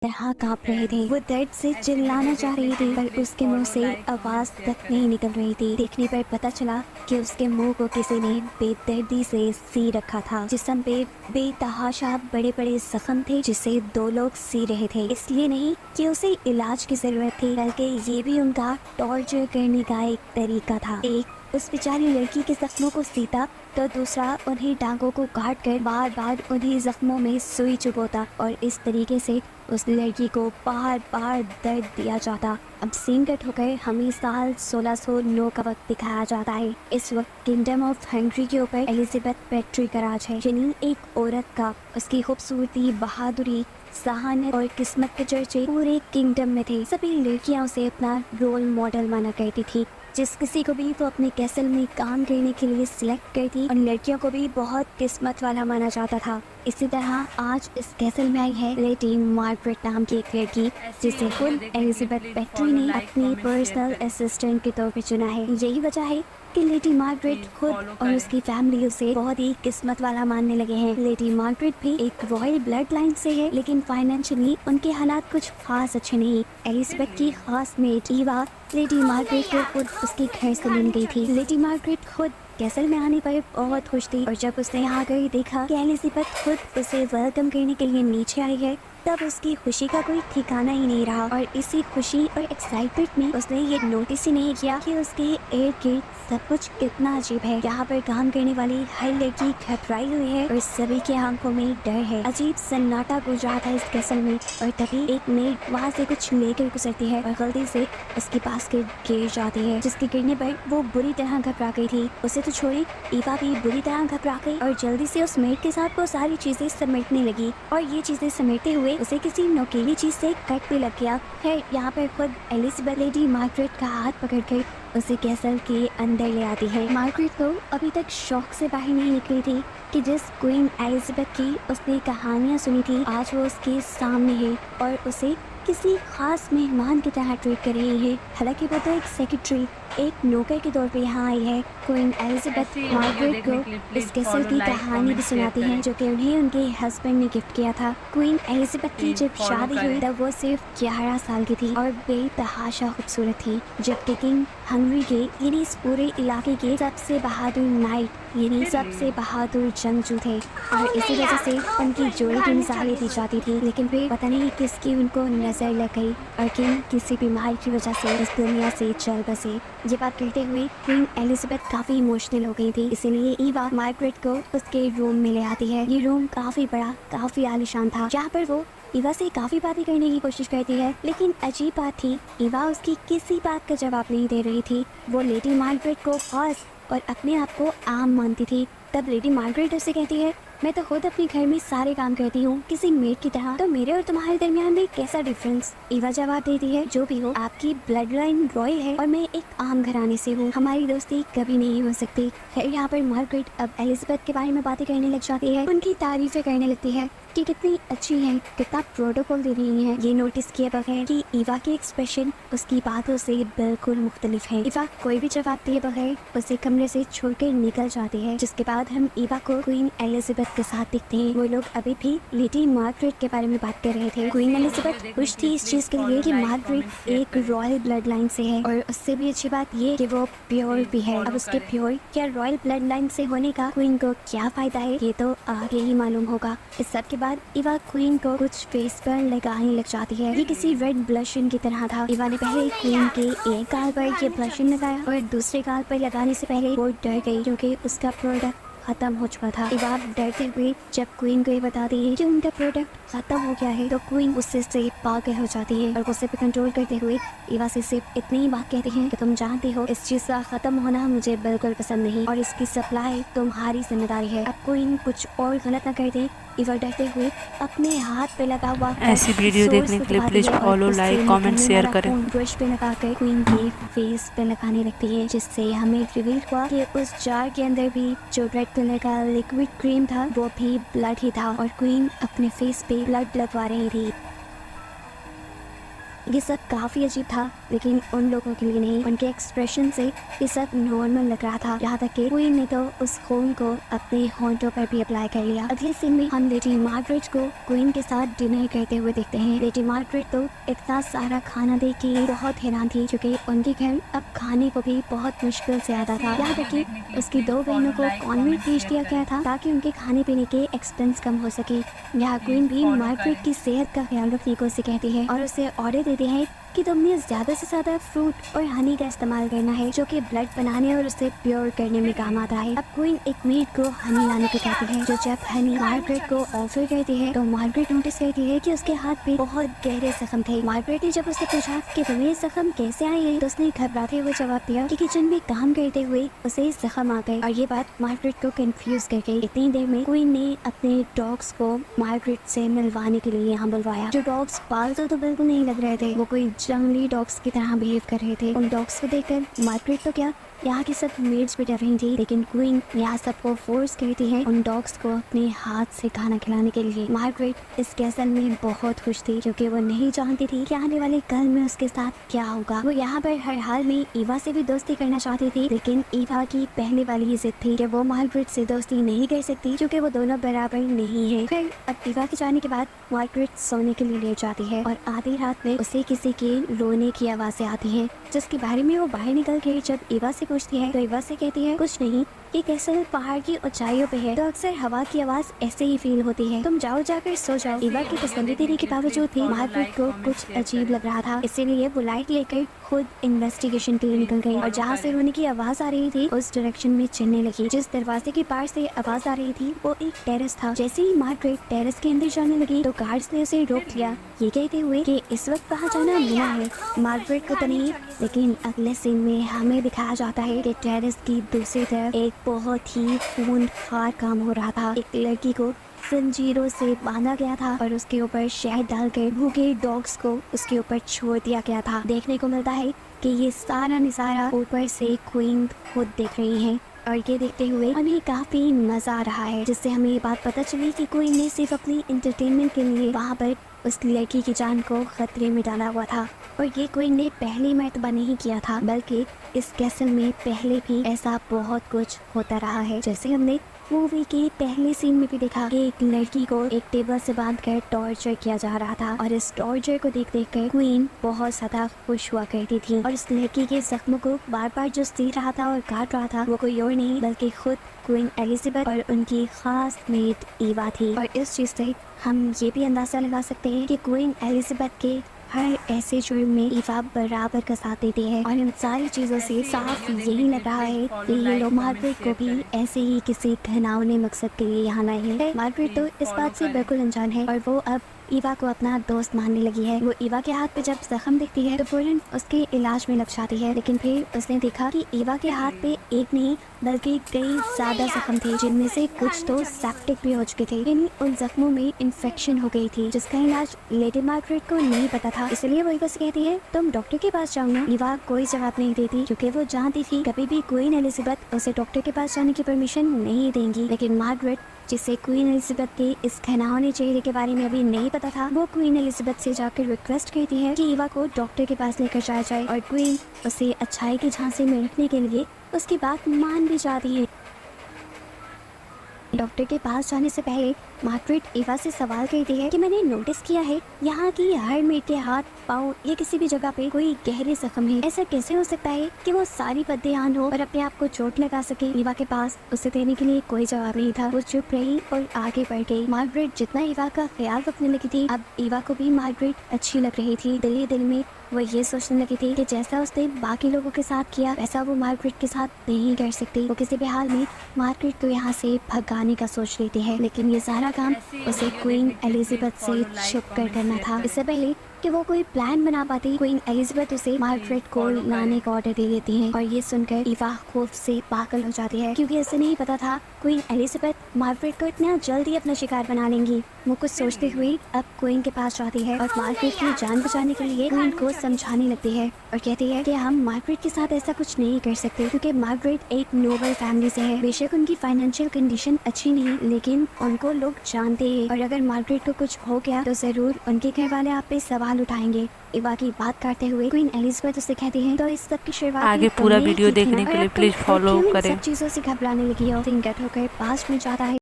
तरह कांप रहे थे। वो दर्द से चिल्लाना चाह रही थी पर उसके मुंह से आवाज तक नहीं निकल रही थी। देखने पर पता चला कि उसके मुंह को किसी ने बेदर्दी से सी रखा था। जिस्म पे बेतहाशा बड़े बड़े जख्म थे जिसे 2 लोग सी रहे थे। इसलिए नहीं कि उसे इलाज की जरूरत थी, बल्कि ये भी उनका टॉर्चर करने का एक तरीका था। एक उस बेचारी लड़की के जख्मों को सीता तो दूसरा उन्हें टांगों को काट कर बार बार उन्हीं जख्मों में सुई चुभोता और इस तरीके से उस लड़की को बार बार दर्द दिया जाता। अब सीन कट होकर हमें साल 1609 का वक्त दिखाया जाता है। इस वक्त किंगडम ऑफ हंगरी के ऊपर एलिजाबेथ पेट्री का राज है, यानी एक औरत का। उसकी खूबसूरती, बहादुरी, सहानत और किस्मत के चर्चे पूरे किंगडम में थे। सभी लड़कियां उसे अपना रोल मॉडल माना करती थी। जिस किसी को भी वो अपने कैसल में काम करने के लिए सिलेक्ट करती और लड़कियों को भी बहुत किस्मत वाला माना जाता था। इसी तरह आज इस कैसल में आई है लेडी मार्गरेट नाम की एक लड़की, जिसे खुद एलिजाबेथ पेट्री ने अपनी पर्सनल असिस्टेंट के तौर पर चुना है। यही वजह है कि लेडी मार्गरेट खुद और उसकी फैमिली उसे बहुत ही किस्मत वाला मानने लगे हैं। लेडी मार्गरेट भी एक रॉयल ब्लड लाइन से है, लेकिन फाइनेंशियली उनके हालात कुछ खास अच्छे नहीं। एलिजाबेथ की खास मेट ईवा लेडी मार्गरेट को खुद उसके घर से मिल गई थी। लेडी मार्गरेट खुद कैसल में आने पर बहुत खुश थी और जब उसने यहाँ कर देखा कि एलिजाबेथ खुद उसे वेलकम करने के लिए नीचे आई है, तब उसकी खुशी का कोई ठिकाना ही नहीं रहा। और इसी खुशी और एक्साइटमेंट में उसने ये नोटिस ही नहीं किया कि उसके इर्द गिर्द सब कुछ कितना अजीब है। यहाँ पर काम करने वाली हर लड़की घबराई हुई है और सभी के आंखों में डर है। अजीब सन्नाटा गुजर रहा था इस कैसल में और तभी एक मेड वहाँ से कुछ लेकर गुजरती है और गलती से उसके पास गिर जाती है, जिसके गिरने पर वो बुरी तरह घबरा गई थी। उसे तो छोड़ी, ईवा भी बुरी तरह घबरा गई और जल्दी से उस मेड के साथ वो सारी चीजें समेटने लगी और ये चीजें समेटते हुए उसे किसी नोकीली चीज से कट भी लग गया है। यहाँ पर खुद एलिजाबेथ लेडी मार्गरेट का हाथ पकड़कर उसे कैसल के अंदर ले आती है। मार्गरेट को अभी तक शौक से बाहर नहीं निकली थी कि जिस क्वीन एलिजाबेथ की उसने कहानियाँ सुनी थी, आज वो उसके सामने है और उसे किसी खास मेहमान की तरह ट्रीट कर रही है। हालांकि वो तो एक सेक्रेटरी, एक नौकर के तौर पे यहाँ आई है। क्वीन एलिजाबेथ मार्गरेट को इस कैसल की कहानी भी सुनाती है जो कि उन्हें उनके हस्बैंड ने गिफ्ट किया था। क्वीन एलिजाबेथ की जब शादी हुई तब वो सिर्फ 11 साल की थी और बेतहाशा खूबसूरत थी, जबकि किंग हंगरी के यानी इस पूरे इलाके के सबसे बहादुर नाइट यानी सबसे बहादुर जंगजू थे और इसी वजह से उनकी जोड़ी की मिसालें दी जाती थी। लेकिन फिर पता नहीं किसकी उनको नजर लग गई और किंग किसी बीमारी की वजह से इस दुनिया से चल बसे। ये बात कहते हुए क्वीन एलिजाबेथ काफी इमोशनल हो गई थी, इसीलिए ईवा मार्गरेट को उसके रूम में ले आती है। ये रूम काफी बड़ा, काफी आलीशान था, जहाँ पर वो ईवा से काफी बातें करने की कोशिश करती है। लेकिन अजीब बात थी, ईवा उसकी किसी बात का जवाब नहीं दे रही थी। वो लेडी मार्गरेट को खास और अपने आप को आम मानती थी। तब लेडी मार्गरेट उससे कहती है, मैं तो खुद अपने घर में सारे काम करती हूँ किसी मेड की तरह, तो मेरे और तुम्हारे दरमियान में कैसा डिफरेंस। ईवा जवाब देती है, जो भी हो, आपकी ब्लड लाइन रॉयल है और मैं एक आम घराने से हूँ, हमारी दोस्ती कभी नहीं हो सकती। फिर यहाँ पर मार्गरेट अब एलिजाबेथ के बारे में बातें करने लग जाती है, उनकी तारीफें करने लगती है कि कितनी अच्छी है, कितना प्रोटोकॉल दे रही है। ये नोटिस किए बगैर कि ईवा के एक्सप्रेशन उसकी बातों से बिल्कुल मुख्तलिफ है। ईवा कोई भी जवाब दिए बगैर उसे कमरे से छोड़कर निकल जाती है, जिसके बाद हम ईवा को क्वीन एलिजाबेथ के साथ दिखते हैं। वो लोग अभी भी लेडी मार्गरेट के बारे में बात कर रहे थे। क्वीन एलिजाबेथ खुश थी इस चीज के लिए कि मार्गरेट एक रॉयल ब्लड लाइन से है और उससे भी अच्छी बात ये कि वो प्योर भी है। अब उसके प्योर या रॉयल ब्लड लाइन से होने का क्वीन को क्या फायदा है, ये तो आगे ही मालूम होगा। इस सब के बाद ईवा क्वीन को कुछ फेस पर लगाने लग जाती है। ये किसी रेड ब्लशन की तरह था। ईवा ने पहले क्वीन के एक गाल पर ये ब्लशन लगाया और दूसरे गाल पर लगाने से पहले वो डर गई क्योंकि उसका प्रोडक्ट खत्म हो चुका था। ईवा डरते हुए जब क्वीन को ये बताती है कि उनका प्रोडक्ट खत्म हो गया है, तो क्वीन गुस्से से पागल हो जाती है और गुस्से पे कंट्रोल करते हुए ईवा से सिर्फ इतनी ही बात कहती है कि तुम जानती हो इस चीज का खत्म होना मुझे बिल्कुल पसंद नहीं और इसकी सप्लाई तुम्हारी जिम्मेदारी है। अब क्वीन कुछ और गलत न कर दे, ईवा डरते हुए अपने हाथ पे लगा हुआ ऐसी वीडियो देखने के लिए please follow, like, comment, share करें। ब्रश पे लगाकर क्वीन के फेस पे लगाने लगती है, जिससे हमें रिवील हुआ कि उस जार के अंदर भी जो रेड कलर का लिक्विड क्रीम था वो भी ब्लड ही था और क्वीन अपने फेस पे ब्लड लगवा रही थी। ये सब काफ़ी अजीब था, लेकिन उन लोगों के लिए नहीं। उनके एक्सप्रेशन से ये सब नॉर्मल लग रहा था, यहाँ तक कि क्वीन ने तो उस खून को अपने होंठों पर भी अप्लाई कर लिया। अगले सीन में हम लेडी मार्गरेट को क्वीन के साथ डिनर करते हुए देखते हैं। लेडी मार्गरेट तो इतना सारा खाना देख के बहुत हैरान थी, क्योंकि उनके घर अब खाने को भी बहुत मुश्किल से आता था। यहाँ तक कि उसकी 2 बहनों को कॉन्वेंट भेज दिया गया था ताकि उनके खाने पीने के एक्सपेंस कम हो सके। यहाँ क्वीन भी मार्गरेट की सेहत का ख्याल रखने को उसे कहती है और उसे ऑर्डर देते हैं कि तुमने ज़्यादा से ज़्यादा फ्रूट और हनी का इस्तेमाल करना है, जो कि ब्लड बनाने और उसे प्योर करने में काम आता है। अब क्वीन एक मेड को हनी लाने को कहती है, जो जब हनी मार्गरेट को ऑफर करती है तो मार्गरेट नोटिस करती है कि उसके हाथ पे बहुत गहरे जख्म थे। मार्गरेट ने जब उससे पूछा कि तुम्हें जख्म कैसे आए हैं, तो उसने घबराते हुए जवाब दिया कि किचन में काम करते हुए उसे जख्म आ गए, और ये बात मार्गरेट को कंफ्यूज कर गई। इतनी देर में क्वीन ने अपने डॉग्स को मार्गरेट से मिलवाने के लिए यहाँ बुलवाया। जो डॉग्स पालतू तो बिल्कुल नहीं लग रहे थे, वो कोई जंगली डॉग्स की तरह बिहेव कर रहे थे। उन डॉग्स को देखकर मार्गरेट तो क्या, यहाँ की सब मेड्स भी डर रही थी, लेकिन क्वीन यहाँ सबको फोर्स करती है उन डॉग्स को अपने हाथ से खाना खिलाने के लिए। मार्गरेट इस कैसल में बहुत खुश थी, क्योंकि वो नहीं जानती थी कि आने वाले कल में उसके साथ क्या होगा। वो यहाँ पर हर हाल में ईवा से भी दोस्ती करना चाहती थी, लेकिन ईवा की पहले वाली जिद थी कि वो मार्गरेट से दोस्ती नहीं कर सकती, क्योंकि वो दोनों बराबर नहीं है। फिर अब ईवा के जाने के बाद मार्गरेट सोने के लिए लेट जाती है और आधी रात में उसे किसी के रोने की आवाज़ें आती हैं, जिसके बारे में वो बाहर निकल के जब ईवा से पूछती है तो ईवा से कहती है कुछ नहीं, ये कैसल पहाड़ की ऊंचाइयों पे है, तो अक्सर हवा की आवाज ऐसे ही फील होती है, तुम जाओ जाकर सो जाओ। ईवा की तसल्ली देने के बावजूद भी मार्गरेट को कुछ अजीब लग रहा था, इसीलिए वो लाइट लेकर खुद इन्वेस्टिगेशन के लिए निकल गई और जहाँ से रोने की आवाज आ रही थी उस डायरेक्शन में चलने लगी। जिस दरवाजे के पार से आवाज आ रही थी वो एक टेरेस था। जैसे ही मार्गरेट टेरेस के अंदर जाने लगी तो गार्ड्स ने उसे रोक लिया, ये कहते हुए कि इस वक्त वहाँ जाना मना है। मार्गरेट को तो नहीं, लेकिन अगले सीन में हमें दिखाया जाता है कि टेरेस की दूसरी तरफ एक बहुत ही खूंखार काम हो रहा था। एक लड़की को जंजीरों से बांधा गया था और उसके ऊपर शहद डालकर भूखे डॉग्स को उसके ऊपर छोड़ दिया गया था। देखने को मिलता है कि ये सारा नजारा ऊपर से क्वीन खुद देख रही है और ये देखते हुए हमें काफी मजा आ रहा है, जिससे हमें ये बात पता चली कि क्वीन ने सिर्फ अपनी इंटरटेनमेंट के लिए वहाँ पर उस लड़की की जान को खतरे में डाला हुआ था। और ये क्वीन ने पहली मर्तबा नहीं किया था, बल्कि इस कैसल में पहले भी ऐसा बहुत कुछ होता रहा है। जैसे हमने मूवी के पहले सीन में भी देखा कि एक लड़की को एक टेबल से बांधकर टॉर्चर किया जा रहा था और इस टॉर्चर को देख देख कर क्वीन बहुत ज्यादा खुश हुआ करती थी और इस लड़की के जख्मों को बार बार जो सी रहा था और काट रहा था वो कोई और नहीं बल्कि खुद क्वीन एलिजाबेथ और उनकी खास मेट ईवा थी। और इस चीज से हम ये भी अंदाजा लगा सकते हैं कि क्वीन एलिजाबेथ के हर ऐसे जुर्म में ईवा बराबर का साथ देती है और इन सारी चीजों से साफ यही लग रहा है कि ये लोग मार्गरेट को भी ऐसे ही किसी घिनौने मकसद के लिए यहाँ लाए हैं। मार्गरेट तो इस बात से बिल्कुल अनजान है और वो अब ईवा को अपना दोस्त मानने लगी है। वो ईवा के हाथ पे जब जख्म दिखती है तो फौरन उसके इलाज में लग जाती है, लेकिन फिर उसने देखा कि ईवा के हाथ पे एक नहीं बल्कि कई ज्यादा जख्म थे, जिनमें से कुछ तो सेप्टिक भी हो चुके थे, यानी उन जख्मों में इन्फेक्शन हो गई थी जिसका इलाज लेडी मार्गरेट को नहीं पता था। इसलिए वो ईवा से कहती है तुम डॉक्टर के पास जाओ ना। ईवा कोई जवाब नहीं देती क्योंकि वो जानती थी कभी भी क्वीन एलिजाबेथ उसे डॉक्टर के पास जाने की परमिशन नहीं देंगी। लेकिन मार्गरेट, जिसे क्वीन एलिजाबेथ के इस घिनौने चेहरे के बारे में अभी नहीं पता था, वो क्वीन एलिजाबेथ से जाकर रिक्वेस्ट करती है कि ईवा को डॉक्टर के पास लेकर जाया जाए और क्वीन उसे अच्छाई की झांसे में रखने के लिए उसकी बात मान भी जाती है। डॉक्टर के पास जाने से पहले मार्गरेट ईवा से सवाल करती है कि मैंने नोटिस किया है यहाँ की हर मेट के हाथ, पाँव या किसी भी जगह पे कोई गहरे जख्म है। ऐसा कैसे हो सकता है कि वो सारी बददेहान हो और अपने आप को चोट लगा सके? ईवा के पास उसे देने के लिए कोई जवाब नहीं था। वो चुप रही और आगे बढ़ गई। मार्गरेट जितना ईवा का ख्याल रखने लगी थी, अब ईवा को भी मार्गरेट अच्छी लग रही थी। दिल ही दिल में वो ये सोचने लगी थी कि जैसा उसने बाकी लोगों के साथ किया वैसा वो मार्गरेट के साथ नहीं कर सकती। वो किसी भी हाल में मार्गरेट को यहाँ से भगाने का सोच लेती है, लेकिन ये सारा काम उसे क्वीन एलिजाबेथ से छुप कर करना था। इससे पहले कि वो कोई प्लान बना पाती, क्वीन एलिजाबेथ उसे मार्गरेट को लाने का ऑर्डर दे देती है और ये सुनकर ईवा खौफ से पागल हो जाती है क्योंकि उसे नहीं पता था क्वीन एलिजाबेथ मार्गरेट को इतना जल्दी अपना शिकार बना लेंगी। वो कुछ सोचते हुए अब क्वीन के पास जाती है और मार्गरेट की जान बचाने के लिए क्वीन को समझाने लगती है और कहती है कि हम मार्गरेट के साथ ऐसा कुछ नहीं कर सकते क्योंकि मार्गरेट एक नोबल फैमिली से है। बेशक उनकी फाइनेंशियल कंडीशन अच्छी नहीं, लेकिन उनको लोग जानते हैं और अगर मार्गरेट को कुछ हो गया तो जरूर उनके घर वाले आप पे सवाल सवाल उठाएंगे। इवा की बात करते हुए क्वीन एलिजाबेथ उससे कहती है, तो इस सब की शुरुआत आगे पूरा वीडियो देखने के लिए प्लीज फॉलो करें। सब चीजों से घबराने लगी हो। फिंगर होकर पास्ट में जाता है